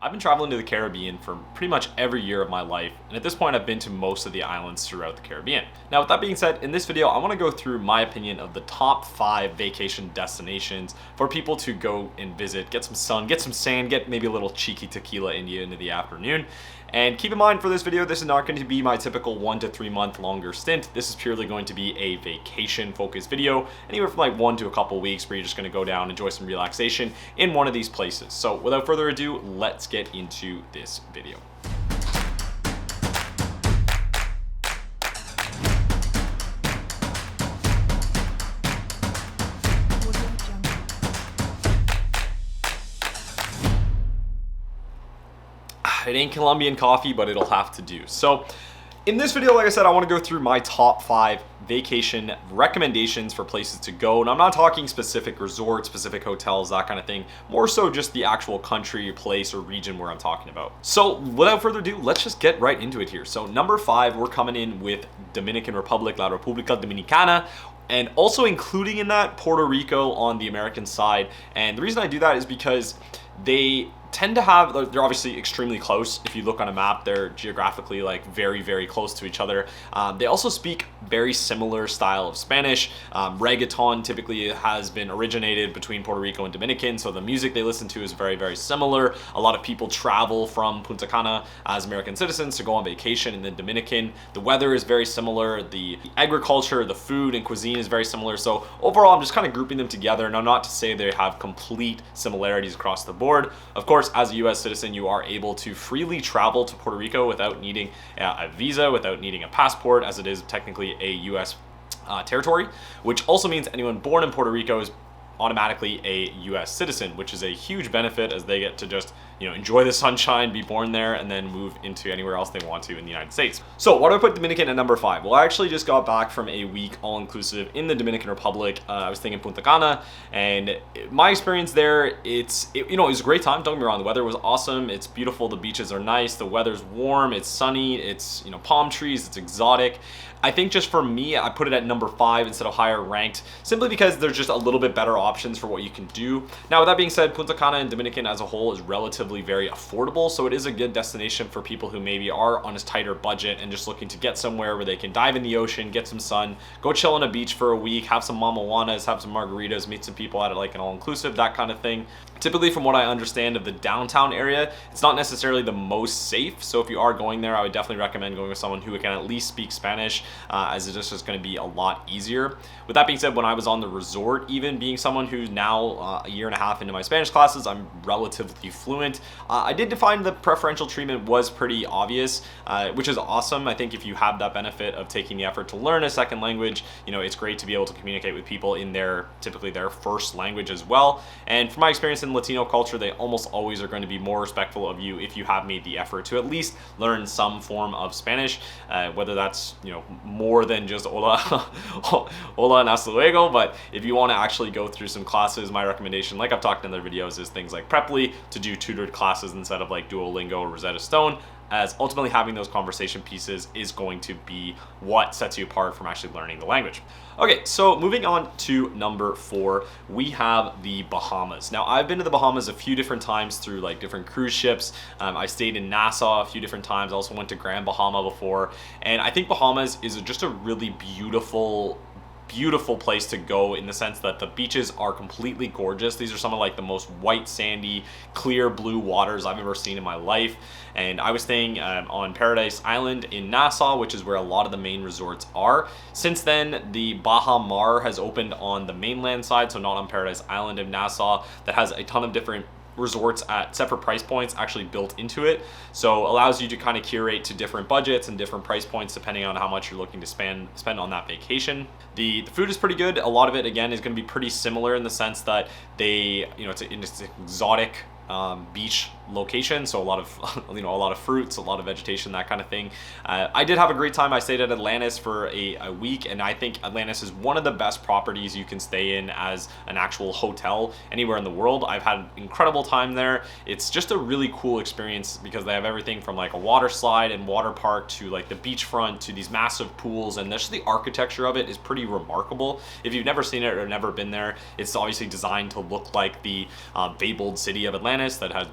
I've been traveling to the Caribbean for pretty much every year of my life, and at this point I've been to most of the islands throughout the Caribbean. Now with that being said, in this video I want to go through my opinion of the top 5 vacation destinations for people to go and visit, get some sun, get some sand, get maybe a little cheeky tequila into the afternoon. And keep in mind for this video, this is not going to be my typical 1 to 3 month longer stint. This is purely going to be a vacation focused video, anywhere from like 1 to a couple weeks where you're just going to go down, enjoy some relaxation in one of these places. So without further ado, let's get into this video. It ain't Colombian coffee, but it'll have to do. So in this video, like I said, I want to go through my top 5 vacation recommendations for places to go. And I'm not talking specific resorts, specific hotels, that kind of thing. More so just the actual country, place, or region where I'm talking about. So without further ado, let's just get right into it here. So number 5, we're coming in with Dominican Republic, La República Dominicana. And also including in that Puerto Rico on the American side. And the reason I do that is because they tend to have, they're obviously extremely close. If you look on a map, they're geographically like very, very close to each other. They also speak very similar style of Spanish. Reggaeton typically has been originated between Puerto Rico and Dominican, so the music they listen to is very, very similar. A lot of people travel from Punta Cana as American citizens to go on vacation in the Dominican. The weather is very similar. The agriculture, the food and cuisine is very similar. So overall, I'm just kind of grouping them together. Now, not to say they have complete similarities across the board. Of course, as a US citizen, you are able to freely travel to Puerto Rico without needing a visa, without needing a passport, as it is technically a US territory, which also means anyone born in Puerto Rico is automatically a US citizen, which is a huge benefit as they get to just, enjoy the sunshine, be born there, and then move into anywhere else they want to in the United States. So why do I put Dominican at number 5? Well, I actually just got back from a week all-inclusive in the Dominican Republic. I was staying in Punta Cana, and my experience there, it was a great time. Don't get me wrong, the weather was awesome. It's beautiful. The beaches are nice. The weather's warm. It's sunny. It's, palm trees. It's exotic. I think just for me, I put it at number 5 instead of higher ranked, simply because there's just a little bit better options for what you can do. Now, with that being said, Punta Cana and Dominican as a whole is relatively very affordable, so it is a good destination for people who maybe are on a tighter budget and just looking to get somewhere where they can dive in the ocean, get some sun, go chill on a beach for a week, have some mamajuanas, have some margaritas, meet some people at like an all-inclusive, that kind of thing. Typically, from what I understand of the downtown area, it's not necessarily the most safe. So if you are going there, I would definitely recommend going with someone who can at least speak Spanish, as it's just going to be a lot easier. With that being said, when I was on the resort, even being someone who's now a year and a half into my Spanish classes, I'm relatively fluent. I did find the preferential treatment was pretty obvious, which is awesome. I think if you have that benefit of taking the effort to learn a second language, it's great to be able to communicate with people in typically their first language as well. And from my experience in Latino culture, they almost always are going to be more respectful of you if you have made the effort to at least learn some form of Spanish, whether that's more than just hola hola and hasta luego. But if you want to actually go through some classes, my recommendation, like I've talked in other videos, is things like Preply, to do tutored classes instead of like Duolingo or Rosetta Stone, as ultimately having those conversation pieces is going to be what sets you apart from actually learning the language. Okay, so moving on to number 4, we have the Bahamas. Now, I've been to the Bahamas a few different times through like different cruise ships. I stayed in Nassau a few different times. I also went to Grand Bahama before. And I think Bahamas is just a really beautiful place to go, in the sense that the beaches are completely gorgeous. These are some of like the most white, sandy, clear blue waters I've ever seen in my life. And I was staying on Paradise Island in Nassau, which is where a lot of the main resorts are. Since then, the Baha Mar has opened on the mainland side, so not on Paradise Island in Nassau, that has a ton of different resorts at separate price points actually built into it, so allows you to kind of curate to different budgets and different price points depending on how much you're looking to spend on that vacation. The food is pretty good. A lot of it, again, is going to be pretty similar in the sense that they, it's an exotic beach location, so a lot of fruits, a lot of vegetation, that kind of thing. I did have a great time. I stayed at Atlantis for a week, and I think Atlantis is one of the best properties you can stay in as an actual hotel anywhere in the world. I've had an incredible time there. It's just a really cool experience because they have everything from like a water slide and water park to like the beachfront to these massive pools, and just the architecture of it is pretty remarkable. If you've never seen it or never been there, it's obviously designed to look like the fabled city of Atlantis that has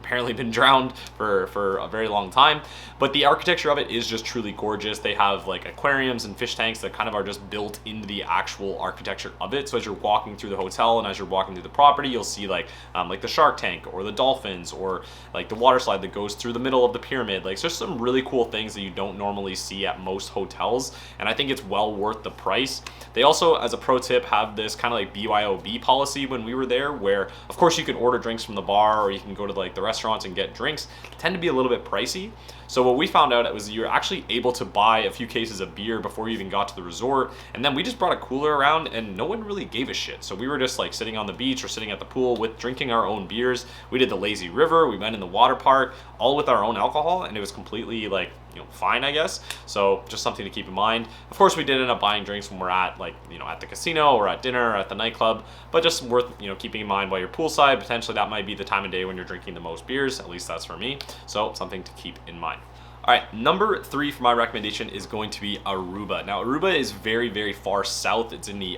apparently been drowned for a very long time. But the architecture of it is just truly gorgeous. They have like aquariums and fish tanks that kind of are just built into the actual architecture of it. So as you're walking through the hotel and as you're walking through the property, you'll see like the shark tank or the dolphins or like the water slide that goes through the middle of the pyramid. Like, there's some really cool things that you don't normally see at most hotels, and I think it's well worth the price. They also, as a pro tip, have this kind of like BYOB policy when we were there, where of course you can order drinks from the bar or you can go to like the restaurants and get drinks. They tend to be a little bit pricey. So what we found out was you're actually able to buy a few cases of beer before you even got to the resort. And then we just brought a cooler around and no one really gave a shit. So we were just like sitting on the beach or sitting at the pool with drinking our own beers. We did the lazy river, we went in the water park, all with our own alcohol, and it was completely like, fine, I guess. So just something to keep in mind. Of course, we did end up buying drinks when we're at like, at the casino or at dinner or at the nightclub, but just worth, keeping in mind while you're poolside. Potentially that might be the time of day when you're drinking the most beers. At least that's for me. So something to keep in mind. All right, number 3 for my recommendation is going to be Aruba. Now, Aruba is very, very far south. It's in the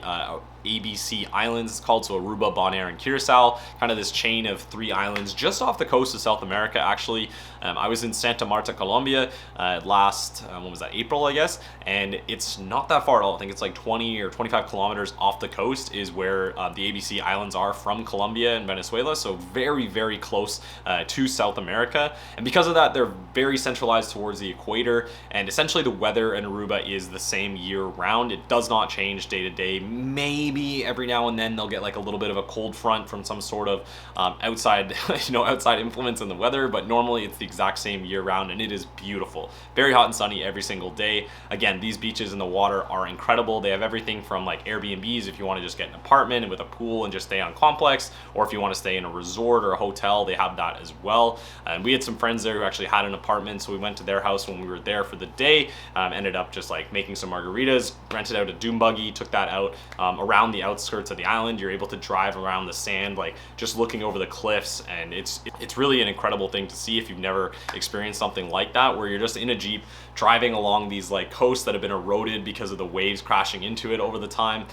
ABC Islands, it's called, so Aruba, Bonaire, and Curacao, kind of this chain of 3 islands just off the coast of South America, actually. I was in Santa Marta, Colombia last, when was that, April, I guess, and it's not that far at all. I think it's like 20 or 25 kilometers off the coast is where the ABC Islands are from Colombia and Venezuela, so very, very close to South America. And because of that, they're very centralized towards the equator, and essentially the weather in Aruba is the same year round. It does not change day to day. Maybe every now and then they'll get like a little bit of a cold front from some sort of outside outside influence in the weather, but normally it's the exact same year round, and it is beautiful. Very hot and sunny every single day. Again, these beaches and the water are incredible. They have everything from like Airbnbs if you want to just get an apartment with a pool and just stay on complex, or if you want to stay in a resort or a hotel, they have that as well. And we had some friends there who actually had an apartment, so we went to their house when we were there for the day. Ended up just like making some margaritas, rented out a dune buggy, took that out around the outskirts of the island. You're able to drive around the sand, like just looking over the cliffs, and it's really an incredible thing to see if you've never experienced something like that, where you're just in a Jeep driving along these like coasts that have been eroded because of the waves crashing into it over the time.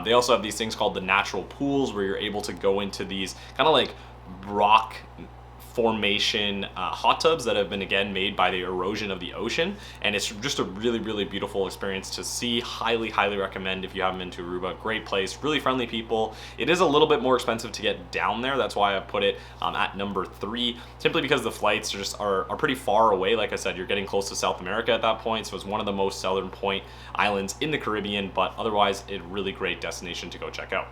They also have these things called the natural pools, where you're able to go into these kind of like rock formation hot tubs that have been again made by the erosion of the ocean, and it's just a really, really beautiful experience to see. Highly recommend if you haven't been to Aruba. Great place, really friendly people. It is a little bit more expensive to get down there, that's why I put it at number 3, simply because the flights are pretty far away. Like I said, you're getting close to South America at that point, so it's one of the most southern point islands in the Caribbean, but otherwise a really great destination to go check out.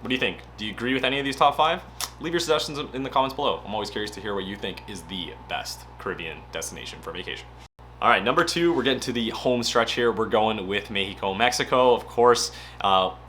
What do you think? Do you agree with any of these top 5? Leave your suggestions in the comments below. I'm always curious to hear what you think is the best Caribbean destination for vacation. All right, number 2, we're getting to the home stretch here. We're going with Mexico. Mexico, of course,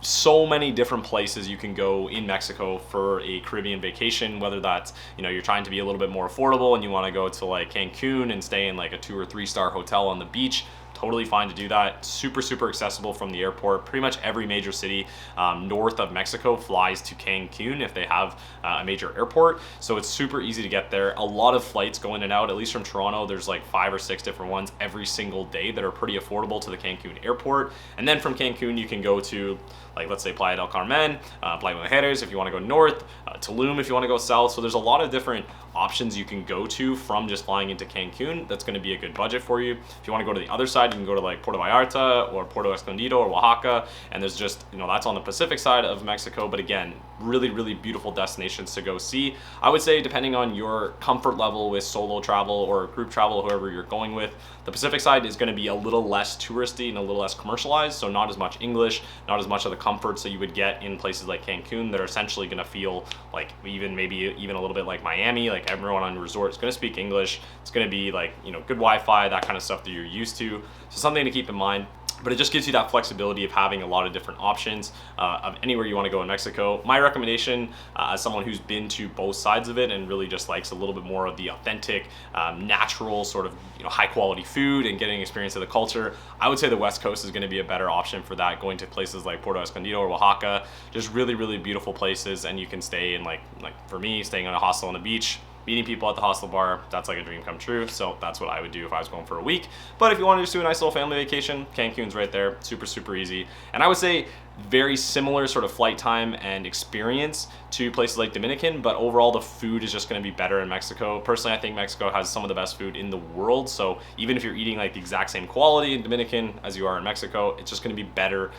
so many different places you can go in Mexico for a Caribbean vacation, whether that's, you're trying to be a little bit more affordable and you want to go to like Cancun and stay in like a 2 or 3 star hotel on the beach. Totally fine to do that. Super accessible from the airport. Pretty much every major city north of Mexico flies to Cancun if they have a major airport. So it's super easy to get there. A lot of flights go in and out, at least from Toronto. There's like 5 or 6 different ones every single day that are pretty affordable to the Cancun airport. And then from Cancun, you can go to, like, let's say Playa del Carmen, Playa Mujeres if you want to go north, Tulum if you want to go south. So there's a lot of different options you can go to from just flying into Cancun. That's going to be a good budget for you. If you want to go to the other side, you can go to like Puerto Vallarta or Puerto Escondido or Oaxaca, and there's just, that's on the Pacific side of Mexico. But again, really beautiful destinations to go see. I would say, depending on your comfort level with solo travel or group travel, whoever you're going with, the Pacific side is going to be a little less touristy and a little less commercialized, so not as much English, not as much of the comforts that you would get in places like Cancun. They're essentially going to feel like maybe even a little bit like Miami. Like, everyone on the resort is going to speak English. It's going to be like, good Wi-Fi, that kind of stuff that you're used to. So something to keep in mind. But it just gives you that flexibility of having a lot of different options of anywhere you want to go in Mexico. My recommendation, as someone who's been to both sides of it and really just likes a little bit more of the authentic, natural sort of high quality food and getting experience of the culture, I would say the West Coast is going to be a better option for that. Going to places like Puerto Escondido or Oaxaca, just really beautiful places, and you can stay in like for me, staying in a hostel on the beach, meeting people at the hostel bar, that's like a dream come true. So that's what I would do if I was going for a week. But if you want to just do a nice little family vacation, Cancun's right there, super easy. And I would say very similar sort of flight time and experience to places like Dominican, but overall the food is just going to be better in Mexico. Personally, I think Mexico has some of the best food in the world, so even if you're eating like the exact same quality in Dominican as you are in Mexico, it's just going to be better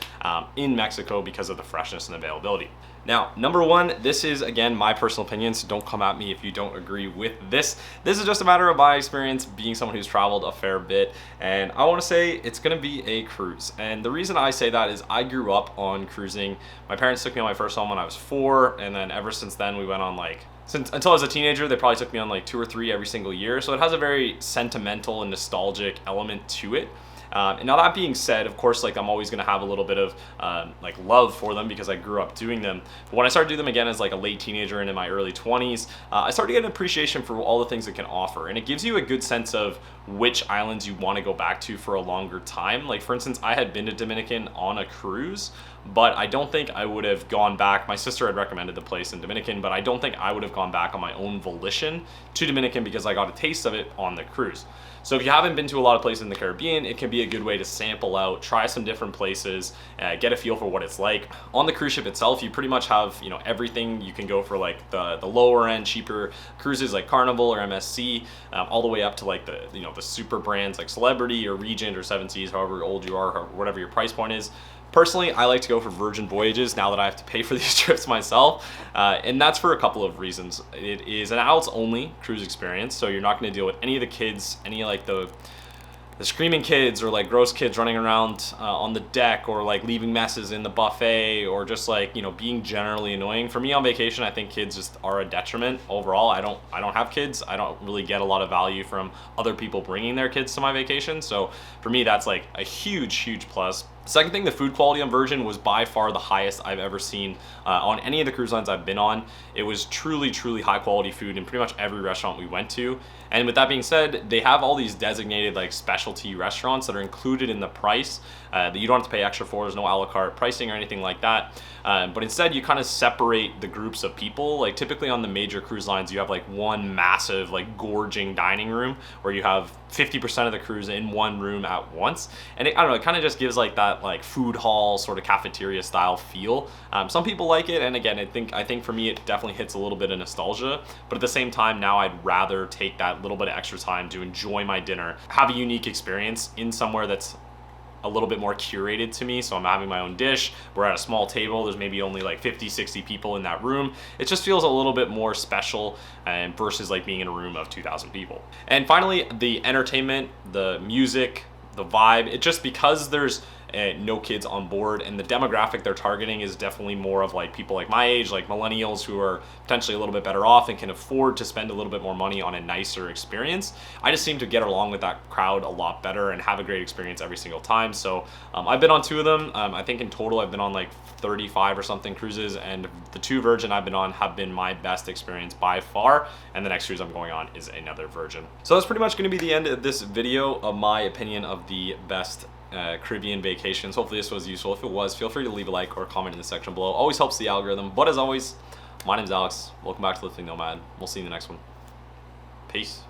in Mexico because of the freshness and availability. Now, number one, this is again my personal opinion, so don't come at me if you don't agree with this. This is just a matter of my experience being someone who's traveled a fair bit, and I want to say it's going to be a cruise. And the reason I say that is I grew up on cruising. My parents took me on my first one when I was 4, and then ever since then we went on like until I was a teenager, they probably took me on like 2 or 3 every single year. So it has a very sentimental and nostalgic element to it. And now that being said, of course, like I'm always gonna have a little bit of like love for them because I grew up doing them. But when I started doing them again as like a late teenager and in my early 20s, I started to get an appreciation for all the things it can offer. And it gives you a good sense of which islands you want to go back to for a longer time. Like for instance, I had been to Dominican on a cruise, but I don't think I would have gone back. My sister had recommended the place in Dominican, but I don't think I would have gone back on my own volition to Dominican because I got a taste of it on the cruise. So if you haven't been to a lot of places in the Caribbean, it can be a good way to sample out, try some different places, get a feel for what it's like. On the cruise ship itself, you pretty much have, you know, everything. You can go for like the lower end, cheaper cruises like Carnival or MSC, all the way up to like the, you know, the super brands like Celebrity or Regent or Seven Seas, however old you are, or whatever your price point is. Personally, I like to go for Virgin Voyages now that I have to pay for these trips myself, and that's for a couple of reasons. It is an adults-only cruise experience, so you're not going to deal with any of the kids, any like the screaming kids or like gross kids running around on the deck or like leaving messes in the buffet or just like, you know, being generally annoying. For me on vacation, I think kids just are a detriment overall. I don't have kids. I don't really get a lot of value from other people bringing their kids to my vacation. So for me, that's like a huge plus. Second thing, the food quality on Virgin was by far the highest I've ever seen on any of the cruise lines I've been on. It was truly high quality food in pretty much every restaurant we went to. And with that being said, they have all these designated like specialty restaurants that are included in the price that you don't have to pay extra for. There's no a la carte pricing or anything like that. But instead you kind of separate the groups of people. Like typically on the major cruise lines, you have like one massive like gorging dining room where you have 50% of the cruise in one room at once. And I don't know, it kind of just gives like that like food hall sort of cafeteria style feel. Some people like it, and again, I think for me it definitely hits a little bit of nostalgia, but at the same time now I'd rather take that little bit of extra time to enjoy my dinner, have a unique experience in somewhere that's a little bit more curated to me. So I'm having my own dish, we're at a small table, there's maybe only like 50-60 people in that room. It just feels a little bit more special versus like being in a room of 2,000 people. And finally, the entertainment, the music, the vibe, it just, because there's no kids on board and the demographic they're targeting is definitely more of like people like my age, like millennials who are potentially a little bit better off and can afford to spend a little bit more money on a nicer experience. I just seem to get along with that crowd a lot better and have a great experience every single time. So I've been on 2 of them. I think in total I've been on like 35 or something cruises, and the 2 Virgin I've been on have been my best experience by far, and the next cruise I'm going on is another Virgin. So that's pretty much going to be the end of this video of my opinion of the best Caribbean vacations. Hopefully this was useful. If it was, feel free to leave a like or comment in the section below. Always helps the algorithm. But as always, my name's Alex. Welcome back to Lifting Nomad. We'll see you in the next one. Peace.